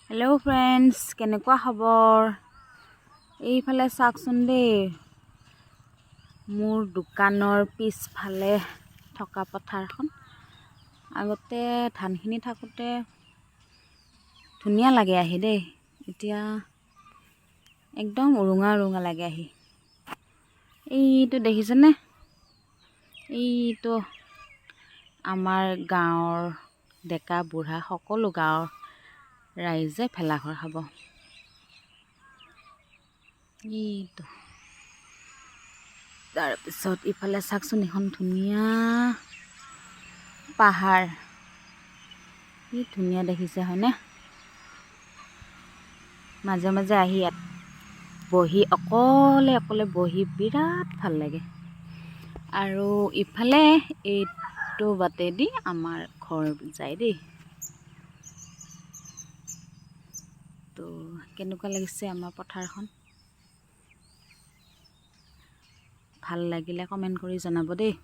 Hello' friends, কেনেকুৱা খবৰ? এইফালে চাওকচোন দেই, মোৰ দোকানৰ পিছফালে থকা পথাৰখন। আগতে ধানখিনি থাকোঁতে ধুনীয়া লাগে আহি দেই, এতিয়া একদম উৰুঙা উৰুঙা লাগে আহি। এইটো দেখিছেনে? এইটো আমাৰ গাঁৱৰ ডেকা বুঢ়া সকলো গাঁৱৰ ৰাইজে ভেলাঘৰ খাব। এইটো তাৰপিছত ইফালে চাওকচোন, এখন ধুনীয়া পাহাৰ, কি ধুনীয়া দেখিছে হয়নে? মাজে মাজে আহি ইয়াত বহি অকলে অকলে বহি বিৰাট ভাল লাগে। আৰু ইফালে এইটো বাটেদি আমাৰ ঘৰ যায় দেই। তো কেনেকুৱা লাগিছে আমাৰ পথাৰখন? ভাল লাগিলে কমেণ্ট কৰি জনাব দেই।